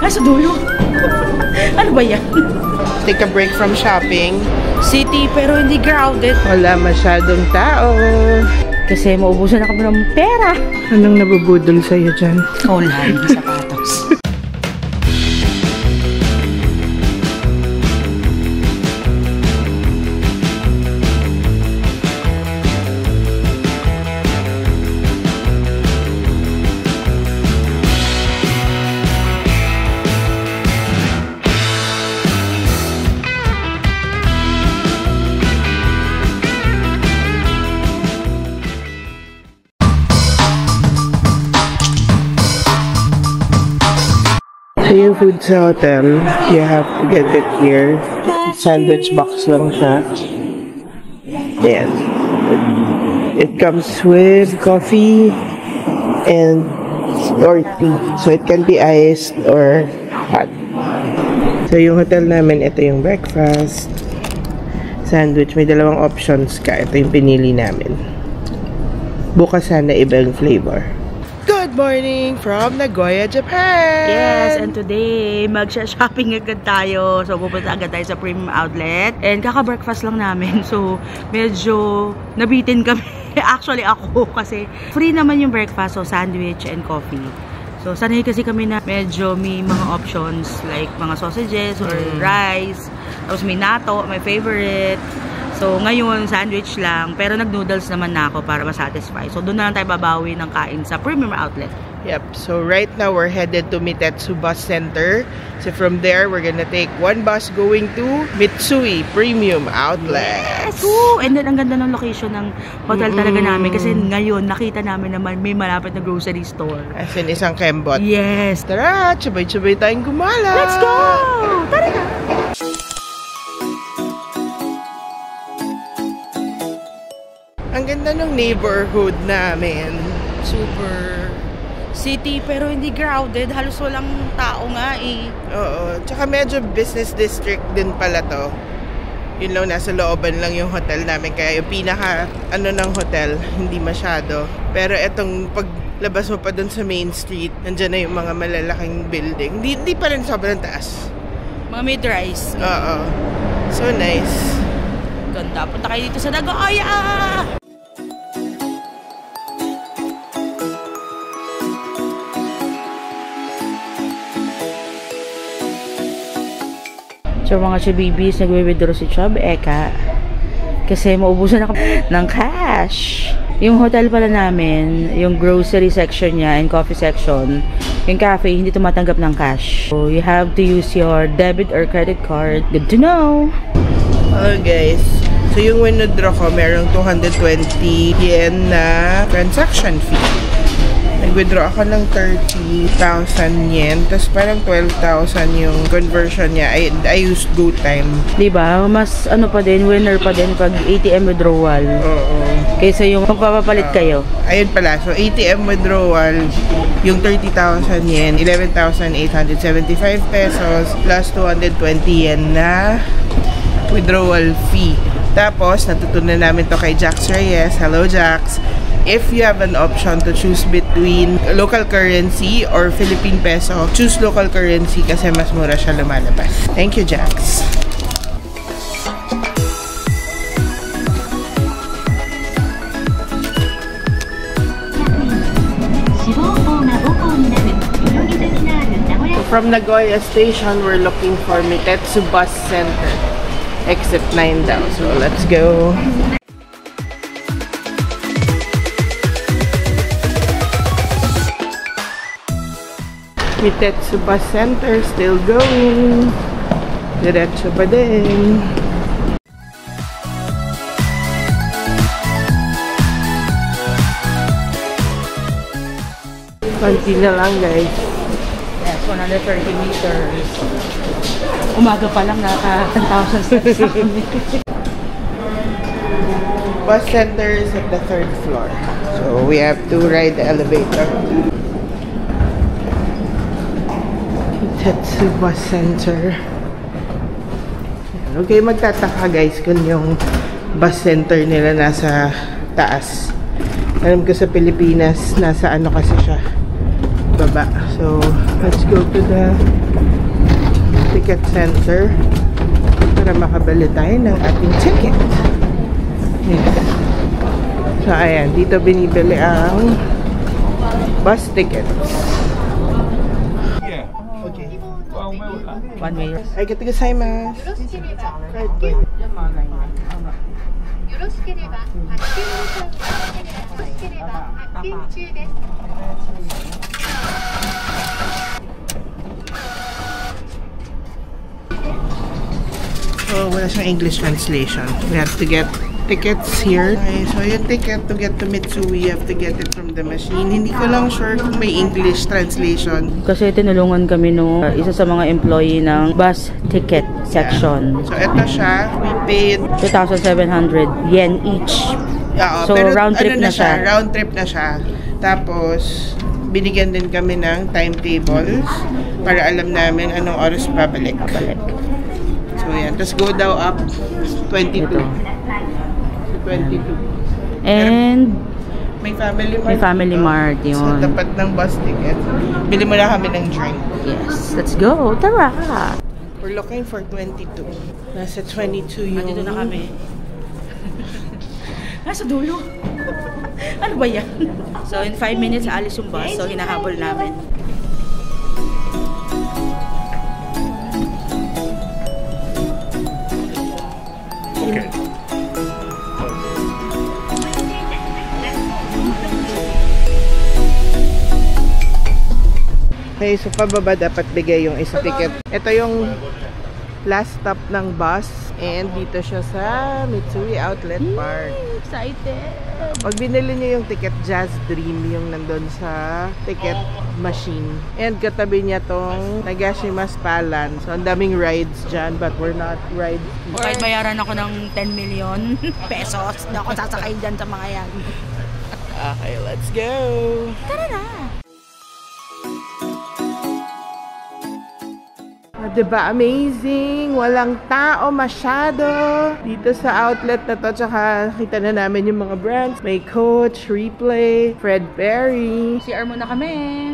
Sa dulo. Ano ba yan? Take a break from shopping. City pero hindi crowded. Wala masyadong tao. Kasi maubusan na kami ng pera. Anong nabubudol sa'yo dyan? Online, sapatos. So yung food sa hotel, you have to get it here. Sandwich box lang siya. Yes. It comes with coffee and or tea. So it can be iced or hot. So yung hotel namin, ito yung breakfast. Sandwich, may dalawang options ka. Ito yung pinili namin. Bukas sana iba yung flavor. Good morning from Nagoya, Japan! Yes, and today, mag-shopping agad tayo. So, pupunta agad tayo sa Premium Outlet. And kaka-breakfast lang namin. So, medyo nabitin kami. Actually, ako kasi free naman yung breakfast. So, sandwich and coffee. So, sanay kasi kami na medyo may mga options like mga sausages or rice. Tapos may natto, my favorite. So, ngayon, sandwich lang. Pero nag-noodles naman na ako para ma-satisfy. So, doon na lang tayo babawi ng kain sa Premium Outlet. Yep. So, right now, we're headed to Mitetsu Bus Center. So, from there, we're gonna take one bus going to Mitsui Premium Outlet. Yes! Ooh! And then, ang ganda ng location ng hotel talaga namin. Kasi ngayon, nakita namin naman may malapit na grocery store. As in, isang kembot. Yes! Tara! Sabay-sabay tayong gumala! Let's go! Tara na! Ang ganda ng neighborhood namin. Super city pero hindi crowded. Halos walang tao nga eh. Oo. Tsaka medyo business district din pala to. Yun lang, nasa looban lang yung hotel namin. Kaya yung pinaka ng hotel, hindi masyado. Pero etong paglabas mo pa dun sa main street, nandyan na yung mga malalaking building. Hindi pa rin sobrang taas. Mga mid-rise. Oo. So nice. Ganda. Punta kayo dito sa Nagoya! So mga chibibis, nagwe-withdraw si Chub Eka kasi maubusan na ng cash. Yung hotel pala namin, yung grocery section niya and coffee section, yung cafe, hindi tumatanggap ng cash. So you have to use your debit or credit card. Good to know! Hello guys. So yung withdraw ko, merong 220 yen na transaction fee. Nag-withdraw ako ng 30,000 yen. Tapos parang 12,000 yung conversion niya. I used GoTime. Diba? Mas ano pa din, winner pa din pag ATM withdrawal. Oo. Kaysa yung magpapapalit kayo. Ayun pala. So ATM withdrawal, yung 30,000 yen, 11,875 pesos plus 220 yen na withdrawal fee. Tapos, natutunan namin to kay Jax Reyes. Hello, Jax. If you have an option to choose between local currency or Philippine peso, choose local currency kasi mas mura siya lumalabas. Thank you, Jax. So from Nagoya Station, we're looking for Mitetsu Bus Center. Exit 9 daw. So let's go. Mitetsu Bus Center, still going. Diretso pa din. Konti na lang guys. Yes, 130 meters. Umaga pa lang naka 10,000 steps sa kami. Bus center is at the 3rd floor. So we have to ride the elevator. Mitetsu Bus Center. Okay, magtataka guys kung yung bus center nila nasa taas. Alam ko sa Pilipinas, nasa ano kasi siya, baba. baba. So, let's go to the ticket center para makabili tayo ng ating ticket. Yes. So, ayan. Dito binibili ang bus tickets. Yeah. Okay. One way. Arigatou gozaimasu. よろしければ発券ボタンを押してよろしければ発券中です。 So, wala siyang English translation. We have to get tickets here. Okay, so yung ticket to get to Mitsui, you have to get it from the machine. Hindi ko lang sure kung may English translation. Kasi tinulungan kami no isa sa mga employee ng bus ticket section. So, eto siya. We paid 2,700 yen each. So, pero round trip ano na siya. Round trip na siya. Tapos, binigyan din kami ng timetables para alam namin anong oras pabalik. So, yan. Tapos go daw up 22. Ito. So, 22. And May family mart. may family mart Sa yun. tapat ng bus ticket. Bili mo na kami ng drink. Yes, let's go. Tara! We're looking for 22. Nasa 22 yung... Dito na kami. Nasa dulo. Ano ba yan? So, in 5 minutes, alis yung bus. So, hinahabol namin. Okay. Okay, so pababa dapat bigay yung isa ticket. Ito yung last stop ng bus. And dito siya sa Mitsui Outlet Park. Excited! Pag binili niyo yung ticket, Jazz Dream yung nandun sa ticket machine. And katabi niya tong Nagashimas Palan. So, ang daming rides dyan, but we're not rides. Kahit bayaran ako ng 10 million pesos, na ako sasakay dyan sa mga yan. Okay, let's go! Tara na! Diba? Amazing! Walang tao masyado dito sa outlet na to. Tsaka kita na namin yung mga brands. May Coach, Replay, Fred Perry. CR muna kami.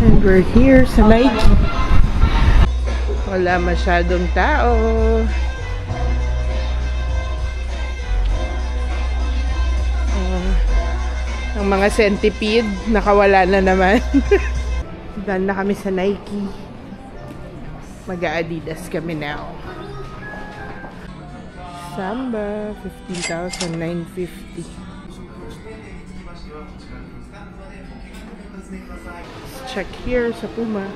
And we're here sa Nike. Wala masyadong tao. Ang mga centipede, nakawala na naman. Dahil na kami sa Nike. Mag-a-Adidas kami now. Samba, 15,950. Check here sa Puma.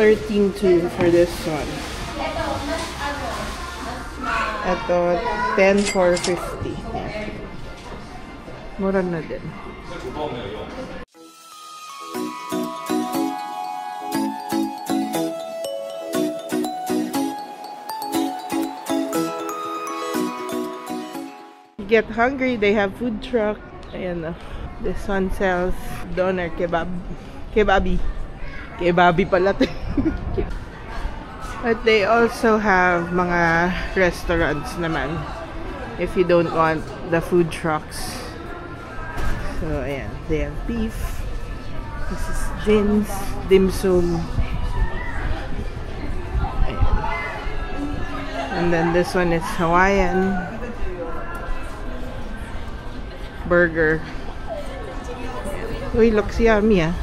$13,200 for this one. Ito, $10,450. Mura na din. Get hungry, they have food truck. Ayan, this one sells doner kebab. Kebabi. Kebabi pala to. But they also have mga restaurants naman if you don't want the food trucks. So, ayan. They have beef. This is Jin's dim sum. Ayan. And then this one is Hawaiian burger. Uy, looks yummy ah.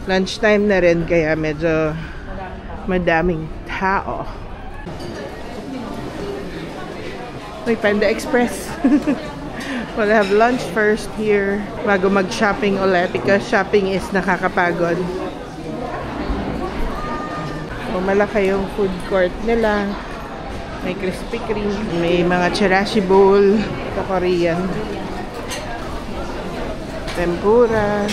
Lunchtime na rin kaya medyo madaming tao. Uy, Panda Express. We'll have lunch first here bago mag-shopping ulit because shopping is nakakapagod. So, malaki yung food court nila. May Krispy Kreme. May mga chirashi bowl sa Korean. Tempura.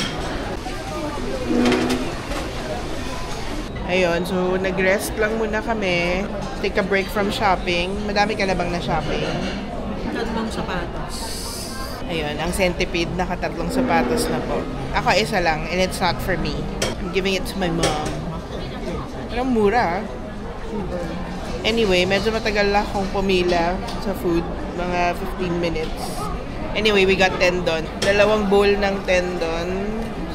Ayun, so nag-rest lang muna kami. Take a break from shopping. Madami ka na bang na shopping? Tatlong sapatos. Ayun, ang centipede, nakatatlong sapatos na po. Ako isa lang, and it's not for me. I'm giving it to my mom. Parang mura. Anyway, medyo matagal lang akong pumila sa food. Mga 15 minutes. Anyway, we got tendon. 2 bowl ng tendon.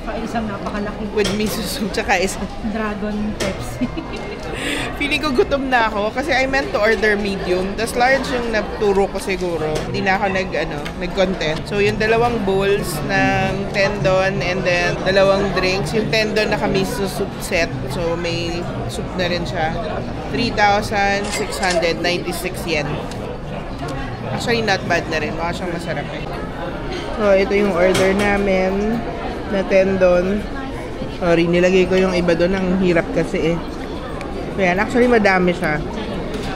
Saka isang napakalaki. With miso soup, tsaka isang Dragon Pepsi. feeling ko gutom na ako kasi I meant to order medium. Tas large yung naturo ko siguro. Hindi na ako nag-content. So yung 2 bowls ng tendon and then 2 drinks. Yung tendon naka-miso soup set. So may soup na rin siya. 3,696 yen. Actually not bad na rin. Baka siyang masarap eh. So ito yung order namin na tendon. Sorry, nilagay ko yung iba doon. Ang hirap kasi eh. So yan, actually madami siya.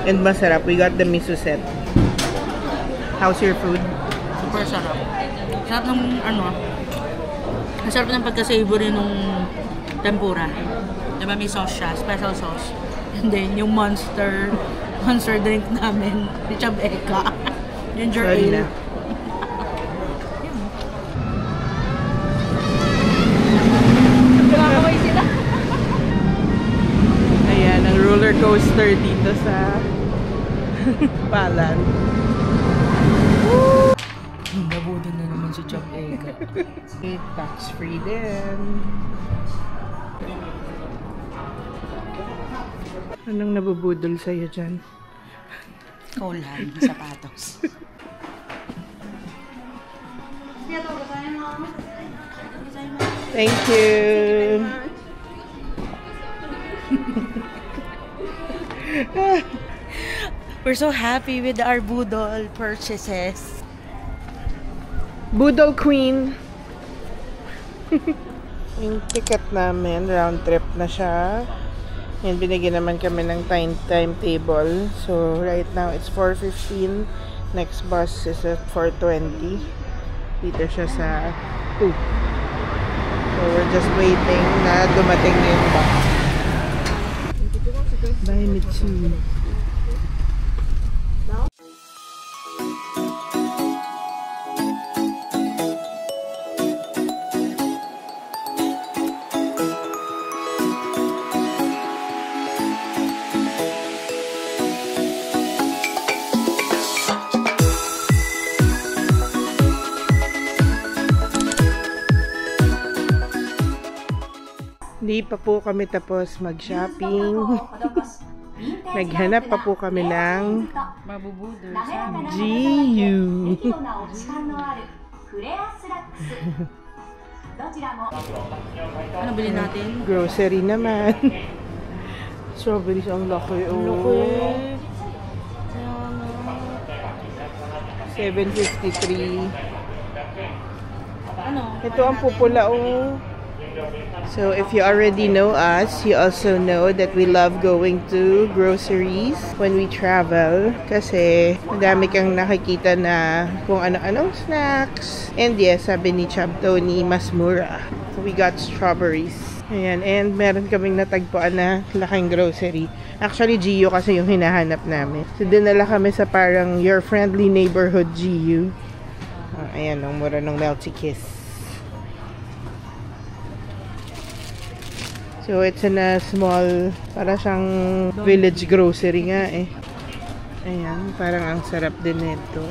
And masarap. We got the miso set. How's your food? Super sarap. Sarap ng masarap ng pagka-savory nung tempura. Diba may sauce siya, special sauce. And then yung monster drink namin, si Chab Eka. Ginger ale. Nakakaway sila. Ayan, ang roller coaster dito sa Palan. Nabudol na naman si Chab Eka. Tax free din. Anong nabubudol sa'yo dyan? Kaulan, sapatos. Thank you. We're so happy with our budol purchases. Budol Queen. Yung ticket namin, round trip na siya. And binigyan naman kami ng timetable. So right now it's 4:15. Next bus is at 4:20. Dito siya sa 2. So we're just waiting na dumating yung bus. Bye, Mitsu. Hindi pa po kami tapos mag-shopping. Naghanap pa po kami ng Mabubudol. GU. Ano bilhin natin? Grocery naman. Strawberries ang laki. Oh. 753. Ano? Ito ang pupula oh. So if you already know us, you also know that we love going to groceries when we travel kasi madami kang nakikita na kung ano-anong snacks. And yes, sabi ni Chab Tony, mas mura. So we got strawberries. Ayan, and meron kaming natagpuan na laking grocery. Actually, GU kasi yung hinahanap namin. So dinala kami sa parang your friendly neighborhood GU. Ayan, ang mura ng Melty Kiss. So, it's in a small, para siyang village grocery nga eh. Ayan, parang ang sarap din nito.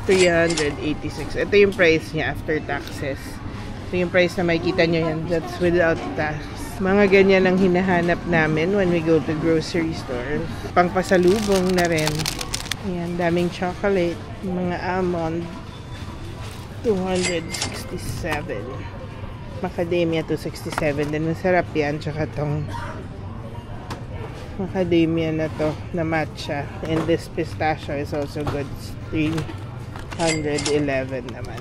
386. Ito yung price niya after taxes. So, yung price na makikita nyo yan, that's without tax. Mga ganyan ang hinahanap namin when we go to grocery stores. Pangpasalubong na rin. Ayan, daming chocolate. Mga almond. 267. Macadamia 267 din. Masarap yan. Tsaka tong macadamia na to na matcha. And this pistachio is also good. 311 naman.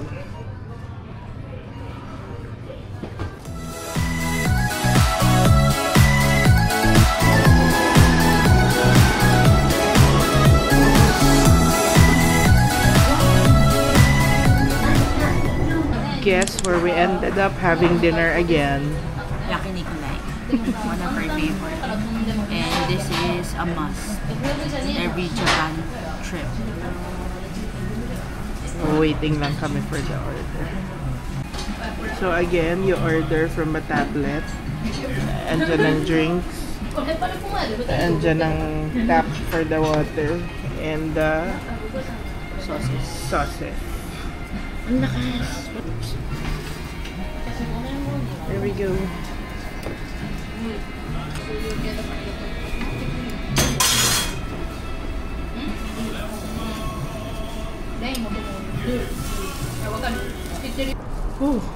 Guess where we ended up having dinner again. Yakinikulay. One of our favorite. And this is a must. Every Japan trip. Waiting lang kami for the order. So again, you order from a tablet. Andyan ang drinks. Andyan ang tap for the water. And sauces. Ang lakas. There we go.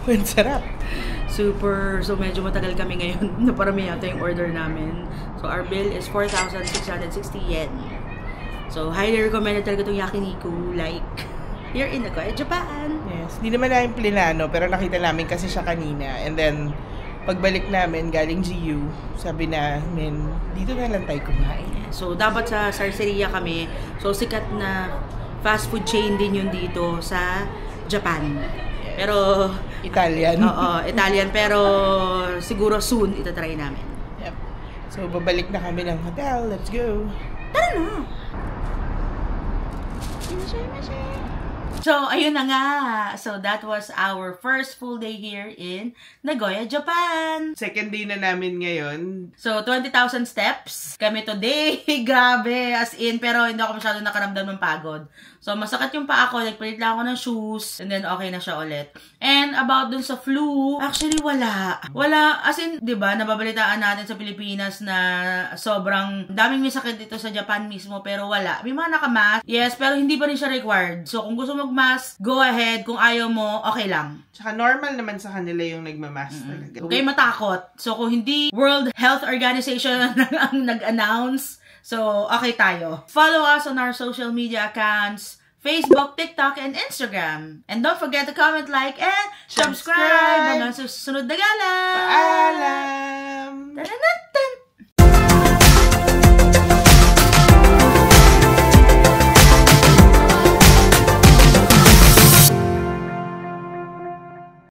Ang sarap. Super. So, medyo matagal kami ngayon na parami yata yung order namin. So, our bill is 4,660 yen. So, highly recommended talaga itong yakiniku. Like, here in Nagoya, Japan. Yes. Hindi naman namin plinano, pero nakita namin kasi siya kanina. And then, pagbalik namin, galing GU, sabi namin, dito na lang tayo kumain. So, dapat sa Sarceria kami. So, sikat na fast food chain din yun dito sa Japan. Pero, Italian. Oo, Italian. Pero, siguro soon, itatry namin. Yep. So, babalik na kami ng hotel. Let's go. Tara na! So, ayun na nga. So, that was our first full day here in Nagoya, Japan. Second day na namin ngayon. So, 20,000 steps kami today. Grabe, as in. Pero hindi ako masyado nakaramdam ng pagod. So, masakit yung paa ko. Nagpalit lang ako ng shoes. And then, okay na siya ulit. And about dun sa flu, actually, wala. Wala. As in, di ba, nababalitaan natin sa Pilipinas na sobrang daming may sakit dito sa Japan mismo. Pero wala. May mga nakamask. Yes, pero hindi pa rin siya required. So, kung gusto mag-mask, go ahead. Kung ayaw mo, okay lang. Tsaka normal naman sa kanila yung nagmamask talaga. Huwag kayo matakot. So, kung hindi World Health Organization ang nag-announce, so, okay tayo. Follow us on our social media accounts, Facebook, TikTok, and Instagram. And don't forget to comment, like, and subscribe! Hanggang sa susunod na gala! Paalam!